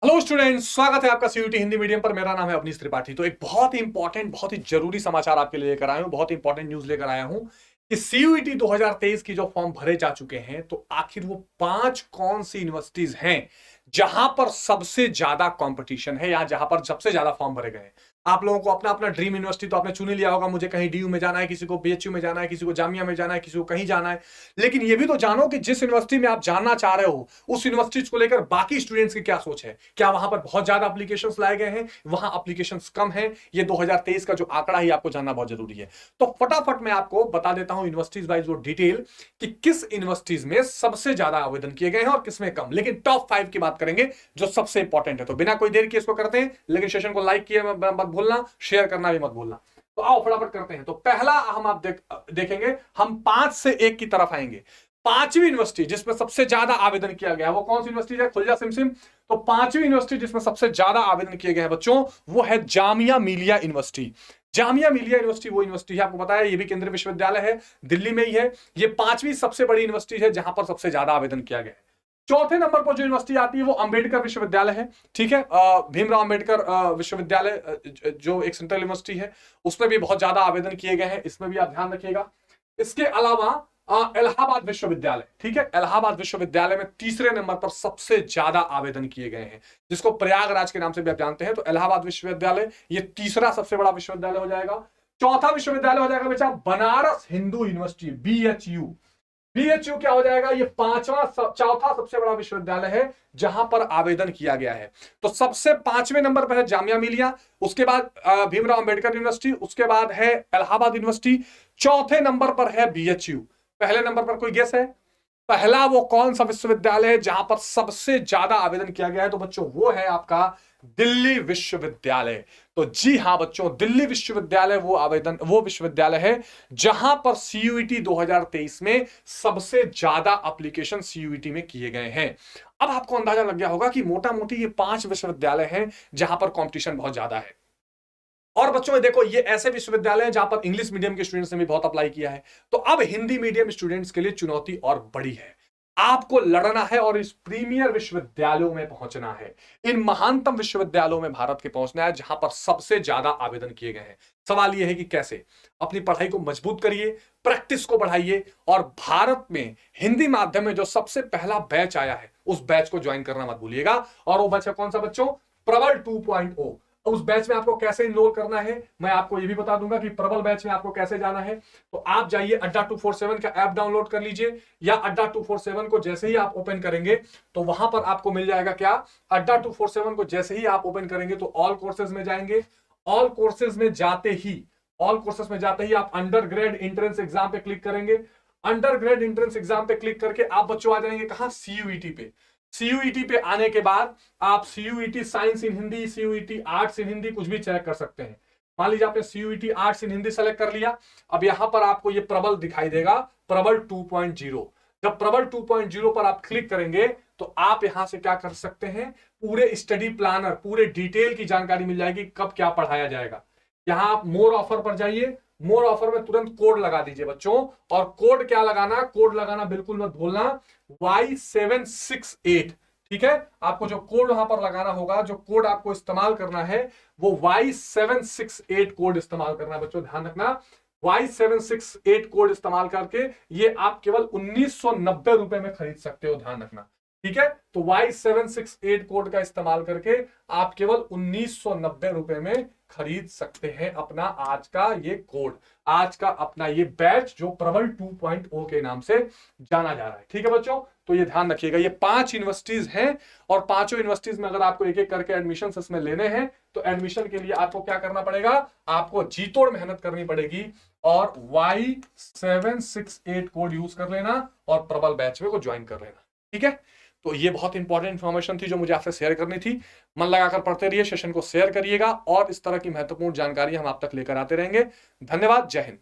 Hello students, स्वागत है आपका सीयूटी हिंदी मीडियम पर। मेरा नाम है अवनीश त्रिपाठी। तो एक बहुत ही इंपॉर्टेंट, बहुत ही जरूरी समाचार आपके लिए लेकर आया हूं, बहुत इंपॉर्टेंट न्यूज लेकर आया हूं कि सीयूईटी 2023 की जो फॉर्म भरे जा चुके हैं, तो आखिर वो 5 कौन सी यूनिवर्सिटीज हैं जहां पर सबसे ज्यादा कंपटीशन है या जहां पर सबसे ज्यादा फॉर्म भरे गए हैं। आप लोगों को अपना अपना ड्रीम यूनिवर्सिटी तो आपने चुन ही लिया होगा। मुझे कहीं डीयू में जाना है, किसी को बीएचयू में जाना है, किसी को जामिया में जाना है, किसी को कहीं जाना है। लेकिन ये भी तो जानो कि जिस यूनिवर्सिटी में आप जानना चाह रहे हो, उस यूनिवर्सिटी को लेकर बाकी स्टूडेंट्स की क्या सोच है। क्या वहां पर बहुत ज्यादा एप्लीकेशंस लाए गए हैं, वहां एप्लीकेशंस कम है? ये 2023 का जो आंकड़ा है आपको जानना बहुत जरूरी है। तो फटाफट मैं आपको बता देता हूं यूनिवर्सिटीज वाइज वो डिटेल कि किस यूनिवर्सिटीज में सबसे ज्यादा आवेदन किए गए हैं और किसमें कम। लेकिन टॉप 5 की बात करेंगे जो सबसे इंपॉर्टेंट है। तो बिना कोई देर किए इसको करते हैं, लेकिन सेशन को लाइक किए मत भूलना, शेयर करना भी मत भूलना। तो आओ फटाफट करते हैं। तो पहला हम आप देखेंगे, हम 5 से 1 की तरफ आएंगे। पांचवी यूनिवर्सिटी जिसमें सबसे ज्यादा आवेदन किया गया वो कौन सी यूनिवर्सिटी है? खुल जा सिम। तो पांचवी यूनिवर्सिटी जिसमें सबसे ज्यादा आवेदन किए गए हैं बच्चों, वो है जामिया मिलिया यूनिवर्सिटी। जामिया मिलिया यूनिवर्सिटी वो यूनिवर्सिटी है, आपको पता है, ये भी केंद्रीय विश्वविद्यालय है, दिल्ली में ही है। ये पांचवी सबसे बड़ी यूनिवर्सिटी है जहां पर सबसे ज्यादा आवेदन किया गया है। चौथे नंबर पर जो यूनिवर्सिटी आती है वो अंबेडकर विश्वविद्यालय है। ठीक है, भीमराव अंबेडकर विश्वविद्यालय जो एक सेंट्रल यूनिवर्सिटी है, उसमें भी बहुत ज्यादा आवेदन किए गए हैं, इसमें भी आप ध्यान रखिएगा। इसके अलावा इलाहाबाद विश्वविद्यालय, ठीक है, इलाहाबाद विश्वविद्यालय में तीसरे नंबर पर सबसे ज्यादा आवेदन किए गए हैं, जिसको प्रयागराज के नाम से भी आप जानते हैं। तो इलाहाबाद विश्वविद्यालय ये तीसरा सबसे बड़ा विश्वविद्यालय हो जाएगा। चौथा विश्वविद्यालय हो जाएगा बेटा Banaras Hindu university, BHU. BHU क्या हो जाएगा? ये चौथा सबसे बड़ा विश्वविद्यालय है जहां पर आवेदन किया गया है। तो सबसे 5वें नंबर पर है जामिया मिलिया, उसके बाद भीमराव अंबेडकर यूनिवर्सिटी, उसके बाद है इलाहाबाद यूनिवर्सिटी, चौथे नंबर पर है बीएचयू। पहले नंबर पर कोई गेस है? पहला वो कौन सा विश्वविद्यालय है जहां पर सबसे ज्यादा आवेदन किया गया है? तो बच्चों वो है आपका दिल्ली विश्वविद्यालय। तो जी हां बच्चों, दिल्ली विश्वविद्यालय वो विश्वविद्यालय है जहां पर सीयूईटी 2023 में सबसे ज्यादा एप्लीकेशन सीयूईटी में किए गए हैं। अब आपको अंदाजा लग गया होगा कि मोटा मोटी ये 5 विश्वविद्यालय हैं जहां पर कंपटीशन बहुत ज्यादा है। और बच्चों देखो, ये ऐसे विश्वविद्यालय हैं जहां पर इंग्लिश मीडियम के स्टूडेंट्स ने भी बहुत अप्लाई किया है। तो अब हिंदी मीडियम स्टूडेंट्स के लिए चुनौती और बड़ी है। आपको लड़ना है और इस प्रीमियर विश्वविद्यालयों में पहुंचना है, इन महानतम विश्वविद्यालयों में भारत के पहुंचना है जहां पर सबसे ज्यादा आवेदन किए गए हैं। सवाल यह है कि कैसे? अपनी पढ़ाई को मजबूत करिए, प्रैक्टिस को बढ़ाइए, और भारत में हिंदी माध्यम में जो सबसे पहला बैच आया है उस बैच को ज्वाइन करना मत भूलिएगा। और वो बैच है कौन सा बच्चों? प्रबल 2.0। उस बैच में आपको कैसे इनरोल करना है मैं आपको ये भी बता दूंगा कि प्रबल बैच में आपको कैसे जाना है। तो आप जाइए अड्डा 247 का ऐप डाउनलोड कर लीजिए, या अड्डा 247 को जैसे ही आप ओपन करेंगे तो वहां पर आपको मिल जाएगा क्या? अड्डा 247 को जैसे ही आप ओपन करेंगे तो ऑल कोर्सेज में जाएंगे। ऑल कोर्सेज में जाते ही आप अंडर ग्रेड एंट्रेंस एग्जाम पे क्लिक करेंगे। अंडर ग्रेड एंट्रेंस एग्जाम पे क्लिक करके आप बच्चों आ जाएंगे कहां? सीयूईटी पे। सीयूईटी पे आने के बाद आप सीयूईटी साइंस इन हिंदी, सीयूईटी आर्ट्स इन हिंदी कुछ भी चेक कर सकते हैं। मान लीजिए आपने सीयूईटी आर्ट्स इन हिंदी सेलेक्ट कर लिया। अब यहां पर आपको ये प्रबल दिखाई देगा, प्रबल 2.0। जब प्रबल 2.0 पर आप क्लिक करेंगे तो आप यहां से क्या कर सकते हैं? पूरे स्टडी प्लानर, पूरे डिटेल की जानकारी मिल जाएगी, कब क्या पढ़ाया जाएगा। यहां आप मोर ऑफर पर जाइए, मोर ऑफर में तुरंत कोड लगा दीजिए बच्चों। और कोड क्या लगाना? कोड लगाना बिल्कुल मत भूलना, Y768। ठीक है, आपको जो कोड वहां पर लगाना होगा, जो कोड आपको इस्तेमाल करना है वो Y768 कोड इस्तेमाल करना। बच्चों ध्यान रखना, Y768 कोड इस्तेमाल करके ये आप केवल 1990 रुपए में खरीद सकते हो, ध्यान रखना। ठीक है, तो Y768 कोड का इस्तेमाल करके आप केवल 1990 रुपए में खरीद सकते हैं अपना आज का ये कोड, आज का अपना ये बैच जो प्रबल 2.0 के नाम से जाना जा रहा है। ठीक है बच्चों, तो ये ध्यान रखिएगा, ये 5 यूनिवर्सिटीज हैं और पांचों यूनिवर्सिटीज में अगर आपको एक एक करके एडमिशन इसमें लेने हैं तो एडमिशन के लिए आपको क्या करना पड़ेगा? आपको जी तोड़ मेहनत करनी पड़ेगी और Y768 कोड यूज कर लेना और प्रबल बैच में को ज्वाइन कर लेना। ठीक है, तो ये बहुत इंपॉर्टेंट इंफॉर्मेशन थी जो मुझे आपसे शेयर करनी थी। मन लगाकर पढ़ते रहिए, सेशन को शेयर करिएगा और इस तरह की महत्वपूर्ण जानकारी हम आप तक लेकर आते रहेंगे। धन्यवाद, जय हिंद।